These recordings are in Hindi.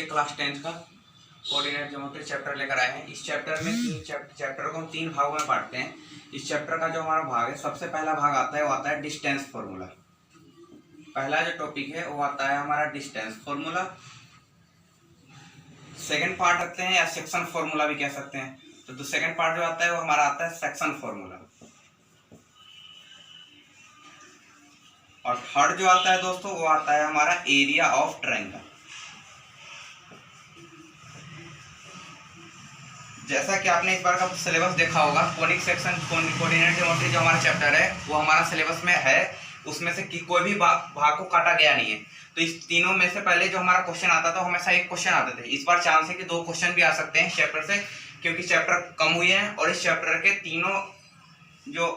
क्लास 10 का कोऑर्डिनेट ज्योमेट्री चैप्टर लेकर आए हैं। इस चैप्टर में चैप्टर को हम 3 भागों में बांटते हैं। इस चैप्टर का जो हमारा भाग है, सबसे पहला भाग आता है वो आता है डिस्टेंस फॉर्मूला। पहला जो टॉपिक है वो आता है हमारा डिस्टेंस फॉर्मूला। सेकंड पार्ट रखते हैं या सेक्शन फॉर्मूला भी कह सकते हैं। तो सेकंड पार्ट जो आता है वो हमारा आता है सेक्शन फॉर्मूला। और थर्ड जो आता है दोस्तों वो आता है हमारा एरिया ऑफ ट्रायंगल। जैसा कि आपने इस बार का सिलेबस देखा होगा, कोनिक सेक्शन कोऑर्डिनेट ज्योमेट्री जो हमारा चैप्टर है वो हमारा सिलेबस में है। उसमें से कोई भी भाग को काटा गया नहीं है। तो इस तीनों में से पहले जो हमारा क्वेश्चन आता था हमेशा एक क्वेश्चन आते थे। इस बार चांस है कि 2 क्वेश्चन भी आ सकते हैं चैप्टर से, क्योंकि चैप्टर कम हुए हैं और इस चैप्टर के तीनों जो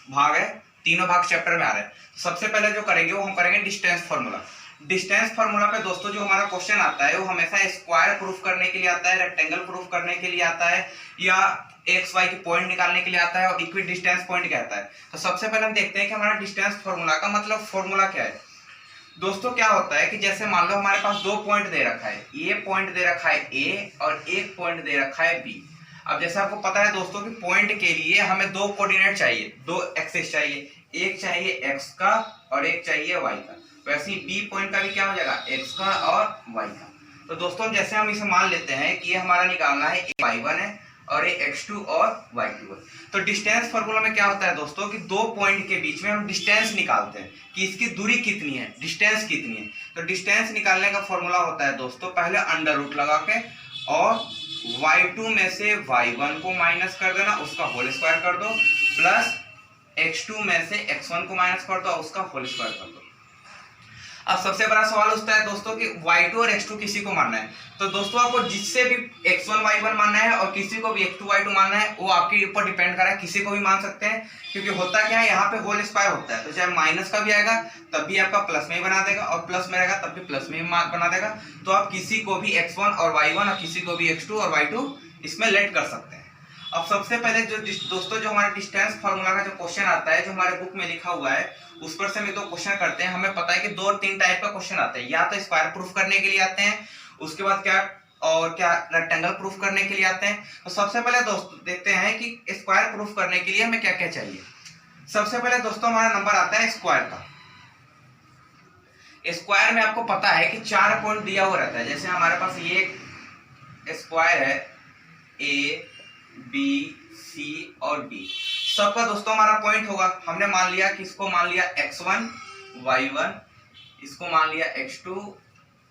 भाग है तीनों भाग चैप्टर में आ रहे हैं। सबसे पहले जो करेंगे वो हम करेंगे डिस्टेंस फॉर्मूला। डिस्टेंस फार्मूला पे दोस्तों जो हमारा क्वेश्चन आता है वो हमेशा स्क्वायर प्रूफ करने के लिए आता है, रेक्टेंगल प्रूफ करने के लिए आता है, या एक्स वाई की पॉइंट निकालने के लिए आता है, और इक्वी डिस्टेंस पॉइंट कहता है। तो सबसे पहले हम देखते हैं कि हमारा डिस्टेंस फार्मूला का मतलब फॉर्मूला क्या है। दोस्तों क्या होता है कि जैसे मान लो हमारे पास 2 पॉइंट दे रखा है, ये पॉइंट दे रखा है ए और एक पॉइंट दे रखा है बी। अब जैसे आपको पता है दोस्तों कि पॉइंट के लिए हमें 2 कोऑर्डिनेट चाहिए, 2 एक्सिस चाहिए, एक चाहिए एक्स का और एक चाहिए वाई का। वैसे ही बी पॉइंट का भी क्या हो जाएगा, एक्स का और वाई का। तो दोस्तों जैसे हम इसे मान लेते हैं कि ये हमारा निकालना है y1 है और ये x2 और y2 है। तो डिस्टेंस फार्मूला में क्या होता है दोस्तों कि 2 पॉइंट के बीच में हम डिस्टेंस निकालते हैं कि इसकी दूरी कितनी है, डिस्टेंस कितनी है। तो डिस्टेंस निकालने का फॉर्मूला होता है दोस्तों, पहले अंडर रूट लगा के और y2 में से y1 को माइनस कर देना, उसका होल स्क्वायर कर दो, प्लस x2 में से x1 को माइनस कर दो, उसका होल स्क्वायर कर दो। अब सबसे बड़ा सवाल उठता है दोस्तों कि y2 और x2 किसी को मानना है। तो दोस्तों आपको जिससे भी x1 y1 मानना है और किसी को भी x2 y2 मानना है वो आपके ऊपर डिपेंड कर रहा है, किसी को भी मान सकते हैं। क्योंकि होता क्या है, यहाँ पे होल स्क्वायर होता है, तो चाहे माइनस का भी आएगा तब भी आपका प्लस में ही बना देगा, और प्लस में रहेगा तब भी प्लस में ही बना देगा। तो आप किसी को भी x1 और y1 और किसी को भी x2 और y2 इसमें लेट कर सकते हैं। अब सबसे पहले जो दोस्तों जो हमारा डिस्टेंस फार्मूला का जो क्वेश्चन आता है, जो हमारे बुक में लिखा हुआ है, उस पर से हम 2 क्वेश्चन करते हैं। हमें पता है कि 2 और 3 टाइप का क्वेश्चन आते हैं, या तो स्क्वायर प्रूफ करने के लिए आते हैं, उसके बाद क्या रेक्टेंगल प्रूफ करने के लिए आते हैं। तो सबसे पहले दोस्तों देखते हैं कि स्क्वायर प्रूफ करने के लिए हमें क्या क्या चाहिए। सबसे पहले दोस्तों हमारा नंबर आता है स्क्वायर का। स्क्वायर में आपको पता है कि 4 पॉइंट दिया हुआ रहता है। जैसे हमारे पास ये स्क्वायर है, ए बी सी और डी, सबका दोस्तों हमारा पॉइंट होगा। हमने मान लिया कि इसको मान लिया x1 y1, इसको मान लिया x2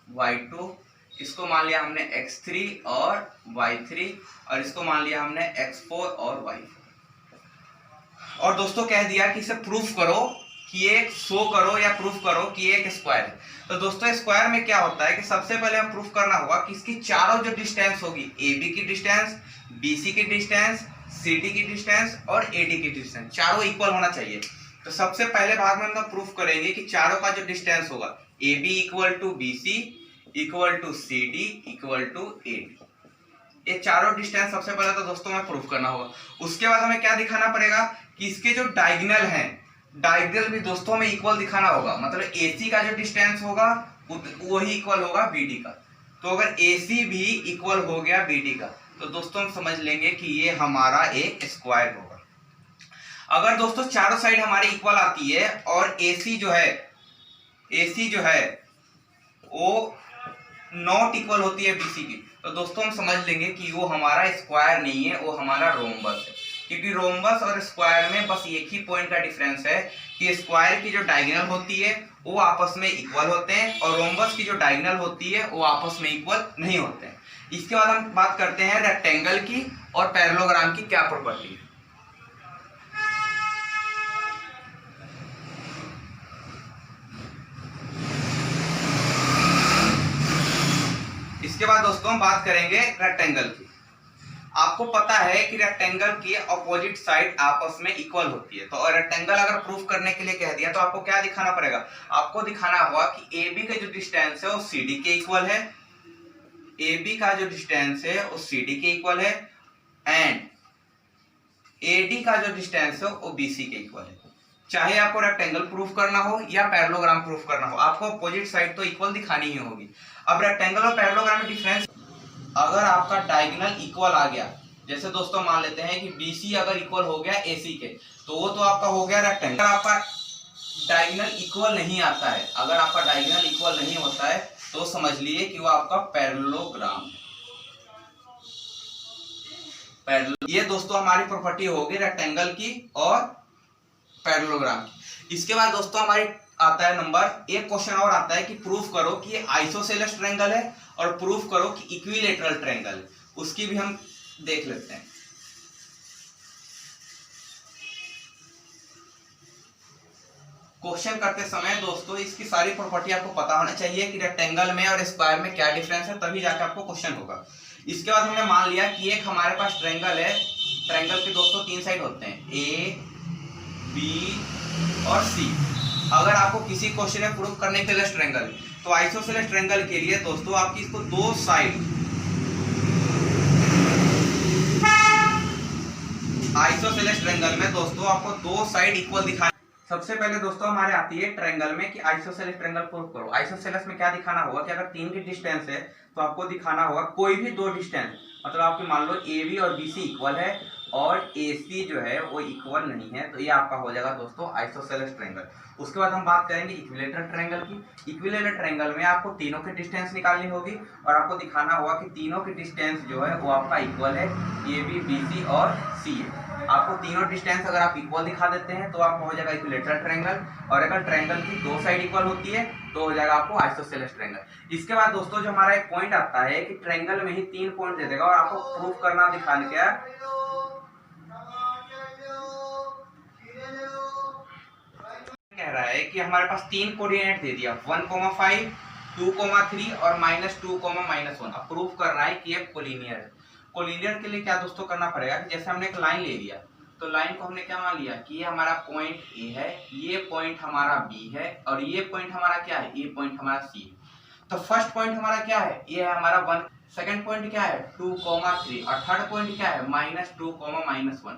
y2, इसको मान लिया हमने x3 और y3, और इसको मान लिया हमने x4 और y4। और दोस्तों कह दिया कि इसे प्रूफ करो कि ये शो करो या प्रूफ करो कि ये एक स्क्वायर है। तो दोस्तों स्क्वायर में क्या होता है कि सबसे पहले हम प्रूफ करना होगा कि इसकी चारों जो डिस्टेंस होगी, ए बी की डिस्टेंस, बी सी की डिस्टेंस, सी डी की डिस्टेंस और ए डी की डिस्टेंस, चारों इक्वल होना चाहिए। तो सबसे पहले भाग में हम प्रूफ करेंगे कि चारों का जो डिस्टेंस होगा, A B equal to B C equal to C D equal to A D, ये चारों डिस्टेंस सबसे पहले तो दोस्तों में प्रूफ करना होगा। उसके बाद हमें क्या दिखाना पड़ेगा कि इसके जो डायगोनल हैं, डायगोनल भी दोस्तों में इक्वल दिखाना होगा। मतलब AC का जो डिस्टेंस होगा वही इक्वल होगा BD का। तो अगर AC भी इक्वल हो गया BD का तो दोस्तों हम समझ लेंगे कि ये हमारा एक स्क्वायर होगा। अगर दोस्तों चारों साइड हमारी इक्वल आती है और AC जो है वो नॉट इक्वल होती है BC की, तो दोस्तों हम समझ लेंगे कि वो हमारा स्क्वायर नहीं है, वो हमारा रोम्बस है। क्योंकि रोम्बस और स्क्वायर में बस एक ही पॉइंट का डिफरेंस है कि स्क्वायर की जो डायगोनल होती है वो आपस में इक्वल होते हैं और रोम्बस की जो डायगोनल होती है वो आपस में इक्वल नहीं होते हैं। इसके बाद हम बात करते हैं रेक्टेंगल की और पैरेललोग्राम की क्या प्रॉपर्टी है। इसके बाद दोस्तों हम बात करेंगे रेक्टेंगल की। आपको पता है कि रेक्टेंगल की अपोजिट साइड आपस में इक्वल होती है। तो रेक्टेंगल अगर प्रूफ करने के लिए कह दिया तो आपको क्या दिखाना पड़ेगा, आपको दिखाना होगा कि AB का जो डिस्टेंस है वो CD के इक्वल है, AB का जो डिस्टेंस है वो CD के इक्वल है, एंड AD का जो डिस्टेंस है वो BC के इक्वल है। चाहे आपको रेक्टेंगल प्रूफ करना हो या पैरेललोग्राम प्रूफ करना हो, आपको अपोजिट साइड तो इक्वल दिखानी ही होगी। अब रेक्टेंगल और पैरेललोग्राम में डिफरेंस, अगर आपका डायगोनल इक्वल आ गया, जैसे दोस्तों मान लेते हैं कि BC अगर इक्वल हो गया AC के, तो वो तो आपका हो गया रेक्टेंगल। आपका डायगोनल इक्वल नहीं आता है, अगर आपका डायगोनल इक्वल नहीं होता है तो समझ लिए कि वो आपका पैरेललोग्राम है। ये दोस्तों हमारी प्रॉपर्टी होगी रेक्टेंगल की और पैरेललोग्राम की। इसके बाद दोस्तों हमारी आता है नंबर, एक क्वेश्चन और आता है कि प्रूफ करो कि ये आइसोसेलेस ट्रायंगल है और प्रूफ करो कि इक्विलेटरल ट्रायंगल है। उसकी भी हम देख लेते हैं। क्वेश्चन करते समय दोस्तों इसकी सारी प्रॉपर्टी आपको पता होना चाहिए कि रेक्टेंगल में और स्क्वायर में क्या डिफरेंस है, तभी जाकर आपको क्वेश्चन होगा। इसके बाद हमने मान लिया कि एक हमारे पास ट्रायंगल है, ट्रायंगल के दोस्तों 3 साइड होते हैं, A, B और C। अगर आपको किसी क्वेश्चन में प्रूफ करने के लिए ट्रायंगल, तो आइसोसेलेस ट्रायंगल के लिए दोस्तों आपकी इसको 2 साइड, आइसोसेलेस ट्रायंगल में दोस्तों आपको 2 साइड इक्वल दिखाना। सबसे पहले दोस्तों हमारे आती है ट्रायंगल में कि आइसोसेलेस ट्रायंगल प्रूफ करो। आइसोसेलेस में क्या दिखाना होगा कि अगर 3 की डिस्टेंस है तो आपको दिखाना होगा कोई भी 2 डिस्टेंस, मतलब आपके मान लो AB और BC इक्वल है और AC जो है वो इक्वल नहीं है, तो ये आपका हो जाएगा दोस्तों आइसोसेलेस ट्रायंगल। उसके बाद हम बात करेंगे इक्विलेटरल ट्रायंगल की। इक्विलेटरल ट्रायंगल में आपको तीनों की डिस्टेंस निकालनी होगी और आपको दिखाना होगा कि तीनों की डिस्टेंस जो है वो आपका इक्वल है, AB, BC और C है। आपको तीनों डिस्टेंस अगर आप इक्वल दिखा देते हैं तो आपको हो जाएगा इक्विलेटरल ट्रायंगल, और अगर ट्रायंगल की 2 साइड इक्वल होती है तो हो जाएगा आपको आइसोसेलेस ट्रायंगल। इसके बाद दोस्तों जो हमारा एक पॉइंट आता है कि ट्रायंगल में ही 3 पॉइंट दे देगा और आपको प्रूफ करना दिखाने का कह रहा है कि हमारे पास 3 कोऑर्डिनेट दे दिया, 1,5, 2,3 और -2,-1। अब प्रूफ करना है कि ये कोलिनियर है। कोलिनियर के लिए क्या दोस्तों करना पड़ेगा कि जैसे हमने एक लाइन ले लिया, तो लाइन को हमने क्या मान लिया कि ये हमारा पॉइंट A है, ये पॉइंट हमारा B है और ये पॉइंट हमारा क्या है, ये पॉइंट हमारा C है। तो फर्स्ट पॉइंट हमारा क्या है, ये है हमारा 1, सेकंड पॉइंट क्या है 2,3 और थर्ड पॉइंट क्या है -2,-1।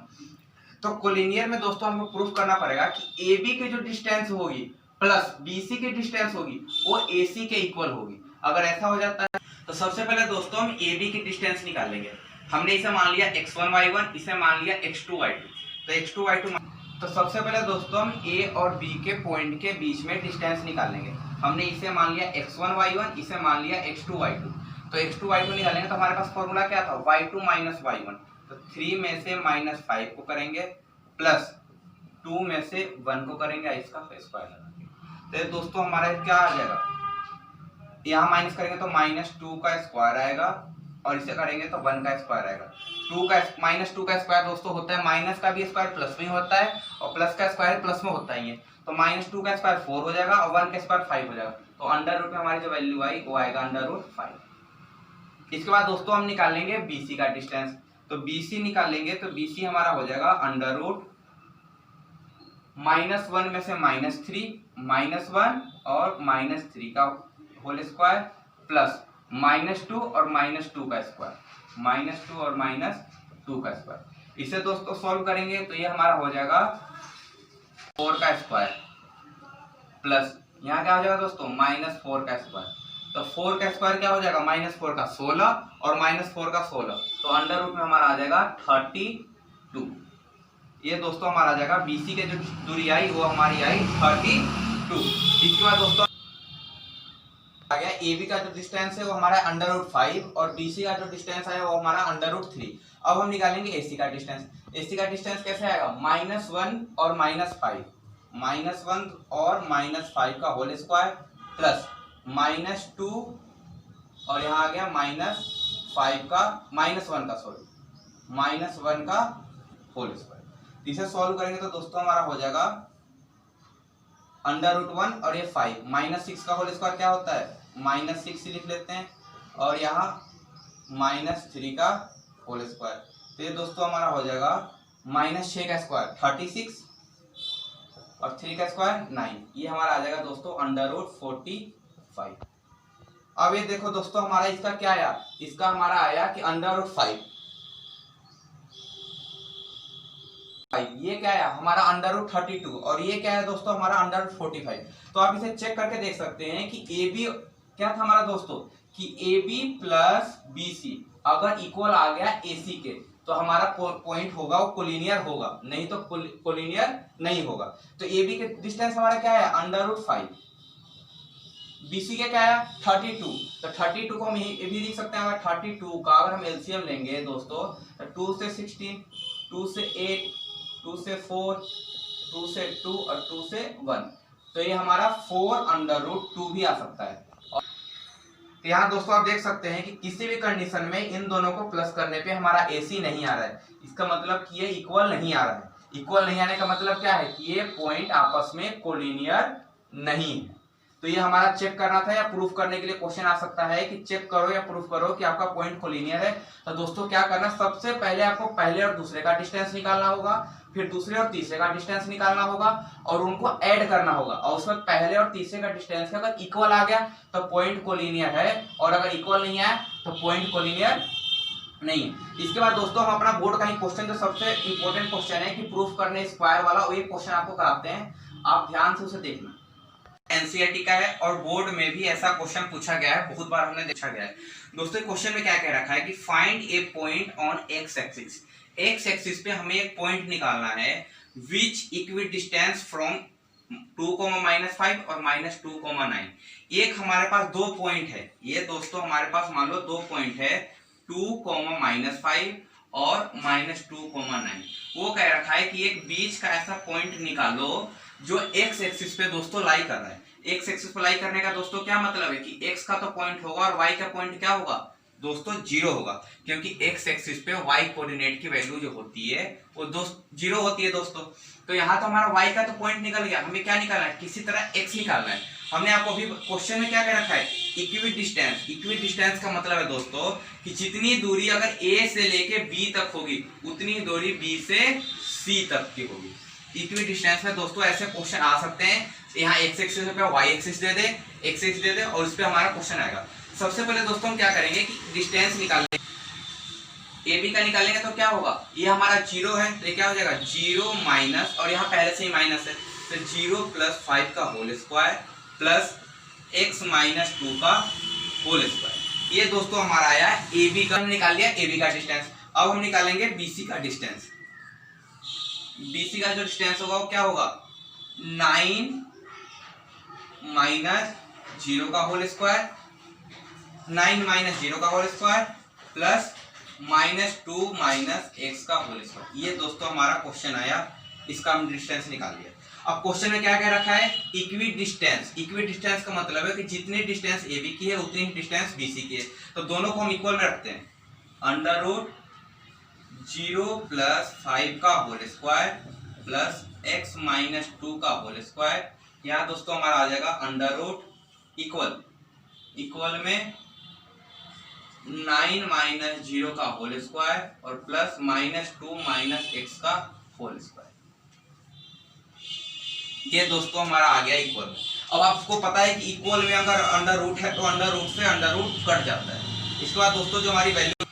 तो कोलिनियर में दोस्तों हमको प्रूफ करना पड़ेगा कि AB की जो डिस्टेंस होगी प्लस BC की डिस्टेंस होगी वो AC के इक्वल होगी। अगर ऐसा हो जाता है तो सबसे पहले दोस्तों हम AB की डिस्टेंस निकालेंगे। हमने इसे मान लिया x1 y1, इसे मान लिया x2 y2। तो x2 y2, तो सबसे पहले दोस्तों हम A और B के पॉइंट के बीच में डिस्टेंस निकालेंगे। हमने इसे मान लिया x1 y1, इसे मान लिया x2 y2। तो x2 y2 निकालेंगे तो हमारे पास फॉर्मूला क्या था, y2 - y1। तो 3 में से -5 को करेंगे प्लस 2 में से 1 को करेंगे, इसका स्क्वायर लगाएंगे। तो दोस्तों हमारा क्या आ जाएगा, यहाँ माइनस करेंगे तो -2 का स्क्वायर आएगा और इसे करेंगे तो 1 का स्क्वायर आएगा। -2 का स्क्वायर दोस्तों होता है, माइनस का भी स्क्वायर प्लस में होता है और प्लस का स्क्वायर प्लस में होता ही है। तो -2 का स्क्वायर 4 हो जाएगा और 1 का स्क्वायर 5 हो जाएगा। तो अंडर रूट में हमारी जो वैल्यू आई वो आएगा √5। इसके बाद दोस्तों हम निकालेंगे BC का डिस्टेंस। तो BC निकालेंगे तो BC हमारा हो जाएगा अंडर रूट -1 में से -3, -1 और -3 का होल स्क्वायर प्लस -2 और -2 का स्क्वायर, -2 और -2 का स्क्वायर। इसे दोस्तों सॉल्व करेंगे तो ये हमारा हो जाएगा 4 का स्क्वायर प्लस यहाँ क्या हो जाएगा दोस्तों -4 का स्क्वायर। तो 4 का स्क्वायर क्या हो जाएगा, -4 का 16 और -4 का 16। तो अंडर रूट में हमारा आ जाएगा 32। ये दोस्तों हमारा आ जाएगा BC के जो दूरी आई वो हमारी आई 32। इसके बाद दोस्तों आ गया AB का जो डिस्टेंस है वो हमारा √5 और BC का जो डिस्टेंस है वो हमारा √3। अब हम निकालेंगे AC का डिस्टेंस। AC का डिस्टेंस कैसे आएगा, -1 और -5, -1 और -5 का होल स्क्वायर प्लस -2 और यहाँ आ गया -5 का -1 का सॉरी -1 का होल स्क्वायर। इसे सॉल्व करेंगे तो दोस्तों हमारा हो जाएगा √1 और ये 5, -6 का होल स्क्वायर क्या होता है -6 लिख लेते हैं और यहाँ -3 का होल स्क्वायर। तो ये दोस्तों हमारा हो जाएगा -6 का स्क्वायर 36 और 3 का स्क्वायर 9। ये हमारा आ जाएगा दोस्तों √45। अब ये देखो दोस्तों हमारा इसका क्या आया, इसका हमारा आया कि √5, ये क्या है हमारा √32 और ये क्या है दोस्तों हमारा √45। तो आप इसे चेक करके देख सकते हैं कि AB क्या था हमारा दोस्तों कि AB प्लस BC अगर इक्वल आ गया AC के तो हमारा पॉइंट होगा वो कोलिनियर होगा, नहीं तो कोलिनियर नहीं होगा। तो AB के डिस्टेंस हमारा क्या है √5, BC के क्या है 32। तो 32 को हम ये भी लिख सकते हैं, अगर 32 का अगर हम एलसीएम लेंगे दोस्तों तो 2 से 16, 2 से 8, 2 से 4, 2 से 2 और 2 से 1, तो ये हमारा 4√2 भी आ सकता है। तो यहाँ दोस्तों आप देख सकते हैं कि किसी भी कंडीशन में इन दोनों को प्लस करने पे हमारा AC नहीं आ रहा है, इसका मतलब कि ये इक्वल नहीं आ रहा है। इक्वल नहीं आने का मतलब क्या है कि ये पॉइंट आपस में कोलिनियर नहीं है। तो ये हमारा चेक करना था या प्रूफ करने के लिए क्वेश्चन आ सकता है कि चेक करो या प्रूफ करो कि आपका पॉइंट कोलिनियर है। तो दोस्तों क्या करना, सबसे पहले आपको पहले और दूसरे का डिस्टेंस निकालना होगा, फिर दूसरे और तीसरे का डिस्टेंस निकालना होगा और उनको ऐड करना होगा, और उसमें पहले और तीसरे का डिस्टेंस अगर इक्वल आ गया तो पॉइंट कोलिनियर है, और अगर इक्वल नहीं आया तो पॉइंट कोलिनियर नहीं है। इसके बाद दोस्तों हम अपना बोर्ड का ही क्वेश्चन, जो सबसे इंपॉर्टेंट क्वेश्चन है कि प्रूफ करने स्क्वायर वाला, वो ये क्वेश्चन आपको कराते हैं, आप ध्यान से उसे देखना। एनसीईआरटी का है और बोर्ड में भी ऐसा क्वेश्चन पूछा गया है, बहुत बार हमने देखा गया है। दोस्तों क्वेश्चन में क्या कह रखा है कि find A point on x axis. X axis पे हमें एक पॉइंट निकालना है विच इक्वी डिस्टेंस फ्रॉम 2, -5 और -2, 9। एक हमारे पास दो पॉइंट है, ये दोस्तों हमारे पास मान लो दो पॉइंट है 2, -5 और -2, 9। वो कह रखा है कि एक बीच का ऐसा पॉइंट निकालो जो एक्स एक्सिस पे दोस्तों लाई कर रहा है। एक्स एक्सिस पे लाई करने का दोस्तों क्या मतलब है कि एक्स का तो पॉइंट होगा और वाई का पॉइंट क्या होगा दोस्तों 0 होगा, क्योंकि एक्स एक्सिस पे वाई कोऑर्डिनेट की वैल्यू जो होती है वो 0 होती है दोस्तों। तो यहाँ तो हमारा वाई का तो पॉइंट निकल गया, हमें क्या निकालना है, किसी तरह एक्स निकालना है। हमने आपको अभी क्वेश्चन में क्या कह रखा है इक्वी डिस्टेंस। इक्वी डिस्टेंस का मतलब है दोस्तों कि जितनी दूरी अगर ए से लेके बी तक होगी उतनी दूरी बी से सी तक की होगी। इक्वी डिस्टेंस में दोस्तों ऐसे क्वेश्चन आ सकते हैं, यहाँ एक्स एक्सिस पे वाई एक्सिस दे दे, एक्स एक्सिस दे दे और इस पे हमारा क्वेश्चन आएगा। सबसे पहले दोस्तों हम क्या करेंगे कि डिस्टेंस निकालेंगे, ए बी का निकालेंगे तो क्या होगा, ये हमारा 0 है तो ये क्या हो जाएगा 0 माइनस, और यहाँ पहले से ही माइनस है तो 0 + 5 का होल स्क्वायर प्लस x - 2 का होल स्क्वायर। ये दोस्तों हमारा आया ए बी का, हमने निकाल लिया ए बी का डिस्टेंस। अब हम निकालेंगे BC का डिस्टेंस। BC का जो डिस्टेंस होगा वो क्या होगा 9 - 0 का होल स्क्वायर, 9 - 0 का होल स्क्वायर प्लस -2 - x का होल स्क्वायर। ये दोस्तों हमारा क्वेश्चन आया, इसका हम डिस्टेंस निकाल लिया। अब क्वेश्चन में क्या कह रखा है इक्वी डिस्टेंस। इक्वी डिस्टेंस का मतलब है कि जितनी डिस्टेंस AB की है उतनी ही डिस्टेंस BC की है, तो दोनों को हम इक्वल में रखते हैं। √0 + 5 का होल स्क्वायर प्लस x - 2 का होल स्क्वायर। यहाँ दोस्तों हमारा आ जाएगा अंडर इक्वल में 9 - 0 का होल स्क्वायर और प्लस -2 - x का होल स्क्वायर। ये दोस्तों हमारा आ गया इक्वल में। अब आपको पता है कि इक्वल में अगर अंडर रूट है तो अंडर रूट से अंडर रूट कट जाता है। इसके बाद दोस्तों जो हमारी वैल्यू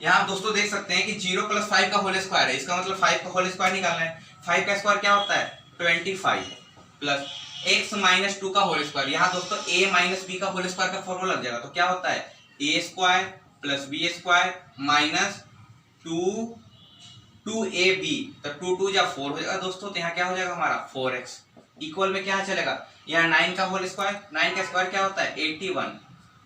यहाँ दोस्तों देख सकते हैं कि 0 + 5 का होल स्क्वायर है, इसका मतलब 5 का होल स्क्वायर निकालना है। 5 का स्क्वायर क्या होता है 25 प्लस x - 2 का होल स्क्वायर। यहाँ दोस्तों a - b का होल स्क्वायर का फॉर्मूला लग जाएगा, तो क्या होता है a² + b² - 2ab, तो 2 2 या 4 हो जाएगा दोस्तों। तो यहाँ क्या हो जाएगा हमारा 4x इक्वल में क्या चलेगा, यहाँ 9 का होल स्क्वायर, 9 का स्क्वायर क्या होता है 81।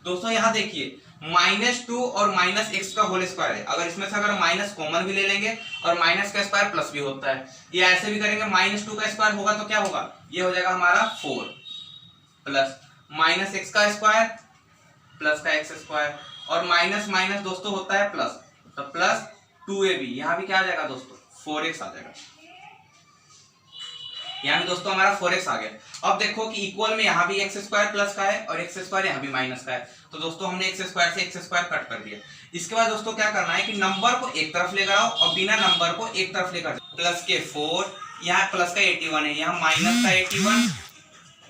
दोस्तों यहाँ देखिए -2 और -x का होल स्क्वायर है, अगर इसमें से अगर माइनस कॉमन भी ले लेंगे और माइनस का स्क्वायर प्लस भी होता है, ये ऐसे भी करेंगे -2 का स्क्वायर होगा तो क्या होगा ये हो जाएगा हमारा 4 प्लस -x का स्क्वायर प्लस का x² और माइनस दोस्तों होता है प्लस, तो प्लस 2ab, यहाँ भी क्या आ जाएगा दोस्तों 4x आ जाएगा। यहाँ भी दोस्तों हमारा 4x आ गया। अब देखो कि इक्वल में यहाँ भी x² प्लस का है और x² यहाँ भी माइनस का है, तो दोस्तों हमने x² से x² कट कर दिया। इसके बाद दोस्तों क्या करना है कि नंबर को एक तरफ लेकर आओ और बिना नंबर को एक तरफ लेकर, प्लस के 4, यहाँ प्लस का 81 है, यहाँ माइनस का 81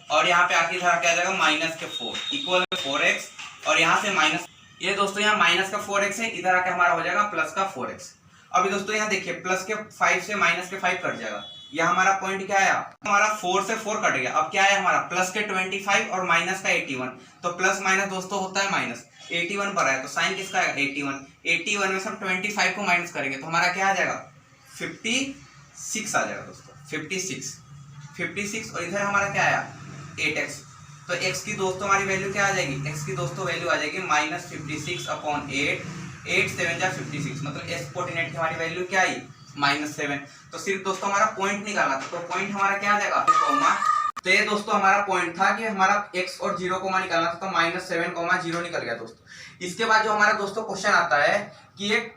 और यहाँ पे आखिरी तरह क्या आ जाएगा माइनस के 4 इक्वल में 4x और यहाँ से माइनस, ये दोस्तों यहाँ माइनस का 4x है, इधर आके हमारा हो जाएगा प्लस का 4x। अभी दोस्तों यहाँ देखिए प्लस के 5 से माइनस के 5 कट जाएगा, यह हमारा पॉइंट क्या आया, हमारा 4 से 4 कट गया। अब क्या है हमारा प्लस के 25 और माइनस का 81, तो प्लस माइनस दोस्तों होता है माइनस। 81 पर आया तो साइन किसका आएगा 81, 81 में से हम 25 को माइनस करेंगे तो हमारा क्या आ जाएगा 56 आ जाएगा दोस्तों, 56 और इधर हमारा क्या आया 8x, तो x की दोस्तों हमारी वैल्यू क्या आ जाएगी, x की दोस्तों वैल्यू आ जाएगी -56/8, 8 7 जा 56, मतलब x कोऑर्डिनेट की हमारी वैल्यू क्या आई -7। तो सिर्फ दोस्तों हमारा पॉइंट निकालना था, तो पॉइंट हमारा क्या आ जाएगा कॉमा। तो ये दोस्तों हमारा पॉइंट था कि हमारा x और 0 कोमा निकालना था, तो -7, 0 निकल गया दोस्तों। इसके बाद जो हमारा दोस्तों क्वेश्चन आता है कि एक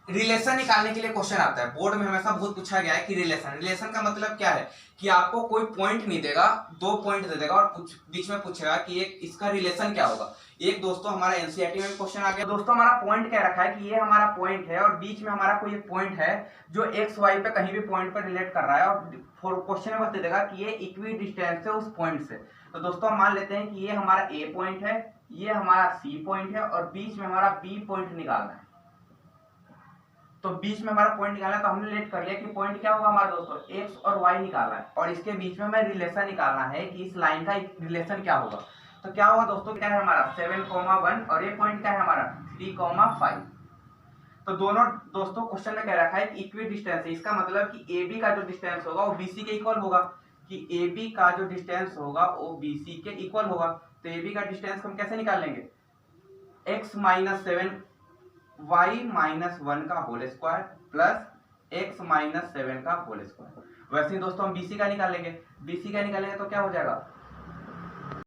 रिलेशन निकालने के लिए क्वेश्चन आता है, बोर्ड में हमेशा बहुत पूछा गया है कि रिलेशन का मतलब क्या है कि आपको कोई पॉइंट नहीं देगा, 2 पॉइंट दे देगा और कुछ बीच में पूछेगा कि एक इसका रिलेशन क्या होगा। एक दोस्तों हमारा एनसीईआरटी में क्वेश्चन आ गया दोस्तों, हमारा पॉइंट क्या रखा है कि ये हमारा पॉइंट है और बीच में हमारा कोई एक पॉइंट है जो एक्स वाई पे कहीं भी पॉइंट पर रिलेट कर रहा है, और क्वेश्चन में बता देगा कि ये इक्वी डिस्टेंस है उस पॉइंट से। तो दोस्तों हम मान लेते हैं कि ये हमारा ए पॉइंट है, ये हमारा सी पॉइंट है और बीच में हमारा बी पॉइंट निकालना है। तो बीच में हमारा पॉइंट निकालना है, तो हमने लेट कर लिया कि पॉइंट क्या होगा हमारा दोस्तों एक्स और वाई निकालना है, और इसके बीच में हमें रिलेशन निकालना है कि इस लाइन का रिलेशन क्या होगा। तो क्या होगा दोस्तों, क्या है हमारा 7,1 और ये पॉइंट क्या है हमारा 3,5। तो दोनों दोस्तों क्वेश्चन में कह रखा है कि इक्वी डिस्टेंस है, इसका मतलब कि ए बी का जो डिस्टेंस होगा वो बीसी के इक्वल होगा, कि ए बी का जो डिस्टेंस होगा वो बीसी के इक्वल होगा। तो ए बी का डिस्टेंस हम कैसे निकाल लेंगे, x - 7 y - 1 का होल स्क्वायर प्लस x - 7 का होल स्क्वायर। वैसे ही दोस्तों हम BC का निकाल लेंगे, BC का निकालेंगे तो क्या हो जाएगा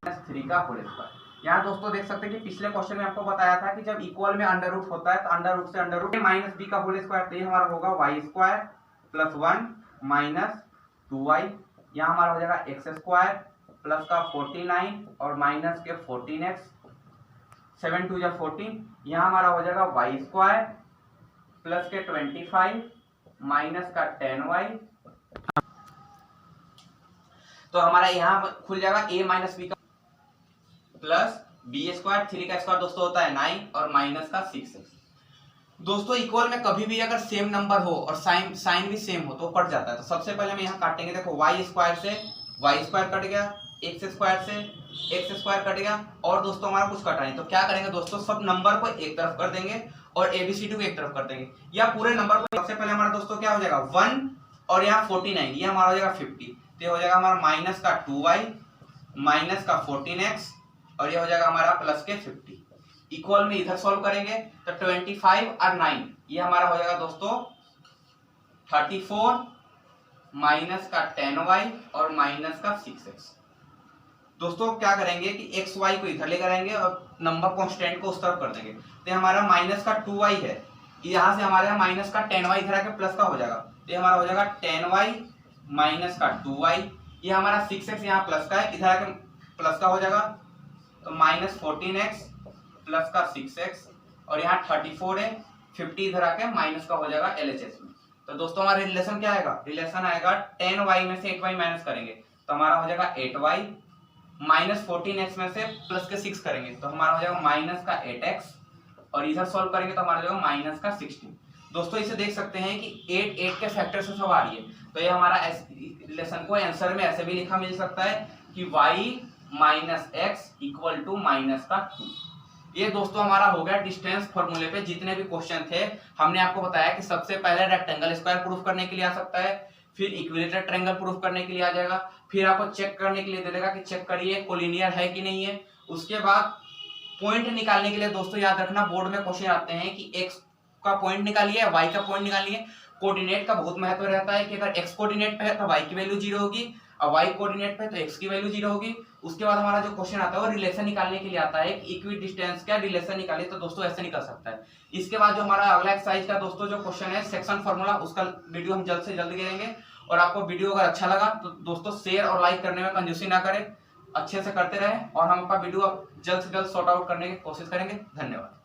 -3 का होल स्क्वायर। यहाँ दोस्तों देख सकते हैं कि पिछले क्वेश्चन में आपको बताया था कि जब इक्वल में अंडर रूट होता है तो अंडर रूट से अंडर रूट -b का होल स्क्वायर, तो ये हमारा होगा y स्क्वायर प्लस 1 - 2y, यहाँ हमारा हो जाएगा x स्क्वायर प्लस का 49 और माइनस के 14x, 7 2 जा 14, यहाँ हमारा हो जाएगा y स्क्वायर प्लस के 25 माइनस का 10y, तो हमारा यहाँ खुल जाएगा a - b का प्लस b स्क्वायर, 3 का स्क्वायर दोस्तों होता है 9 और माइनस का 6x। दोस्तों इक्वल में कभी भी अगर सेम नंबर हो और साइन भी सेम हो तो कट जाता है। तो सबसे पहले हम यहाँ काटेंगे, देखो y स्क्वायर से y स्क्वायर कट गया, x स्क्वायर से x स्क्वायर कट गया, और दोस्तों हमारा कुछ कटा नहीं। तो क्या करेंगे दोस्तों, सब नंबर को एक तरफ कर देंगे और ABCD को एक तरफ कर देंगे, या पूरे नंबर को। सबसे पहले हमारा दोस्तों क्या हो जाएगा 1 और यहाँ 49, ये हमारा हो जाएगा 50, तो ये हो जाएगा हमारा माइनस का 2y माइनस का 14x और ये हो जाएगा हमारा प्लस के 50। इक्वल में इधर सॉल्व करेंगे तो 25 और 9 ये हमारा हो जाएगा दोस्तों 34 माइनस का 10y और माइनस का 6x। दोस्तों क्या करेंगे कि एक्स वाई को इधर लेकर आएंगे और नंबर कांस्टेंट को उस तरफ कर देंगे, तो हमारा माइनस का 2y है, यहाँ से हमारे यहाँ माइनस का 10y इधर आके प्लस का हो जाएगा, तो ये हमारा हो जाएगा 10y माइनस का 2y, ये हमारा 6x यहाँ प्लस का है, इधर आके प्लस का हो जाएगा, तो माइनस 14x प्लस का 6x और यहाँ 34 है, 50 इधर आके माइनस का हो जाएगा LHS में। तो दोस्तों हमारा रिलेशन क्या आएगा, रिलेशन आएगा 10y में से 8y माइनस करेंगे तो हमारा हो जाएगा 8y, माइनस 14x में से प्लस के 6 करेंगे तो हमारा हो जाएगा माइनस का 8x, और इधर सॉल्व करेंगे तो हमारा हो जाएगा माइनस का 16। दोस्तों इसे देख सकते हैं कि 8 के फैक्टर से सब आ रही है, तो ये हमारा रिलेशन को आंसर में ऐसे भी लिखा मिल सकता है कि y minus x equal to minus का 2। ये दोस्तों हमारा हो गया डिस्टेंस फॉर्मूले पे जितने भी क्वेश्चन थे। हमने आपको बताया कि सबसे पहले रेक्टेंगल स्क्वायर प्रूफ करने के लिए आ सकता है, फिर इक्विलेटरल ट्रायंगल प्रूफ करने के लिए आ जाएगा, फिर आपको चेक करने के लिए दे देगा कि चेक करिए कोलिनियर है कि नहीं है। उसके बाद पॉइंट निकालने के लिए दोस्तों याद रखना बोर्ड में क्वेश्चन आते हैं कि x का पॉइंट निकालिए, y का पॉइंट निकालिए। कोऑर्डिनेट का बहुत महत्व रहता है कि अगर x कोऑर्डिनेट पे है तो y की वैल्यू 0 होगी और y कोऑर्डिनेट पे तो x की वैल्यू 0 होगी। उसके बाद हमारा जो क्वेश्चन आता है वो रिलेशन निकालने के लिए आता है कि इक्वी डिस्टेंस का रिलेशन निकालिए, तो दोस्तों ऐसे निकल सकता है। इसके बाद जो हमारा अगला एक्सरसाइज का दोस्तों जो क्वेश्चन है सेक्शन फार्मूला, उसका वीडियो हम जल्द से जल्द करेंगे। और आपको वीडियो अगर अच्छा लगा तो दोस्तों शेयर और लाइक करने में कंजूसी ना करें, अच्छे से करते रहें और हम आपका वीडियो जल्द से जल्द सॉर्ट आउट करने की कोशिश करेंगे। धन्यवाद।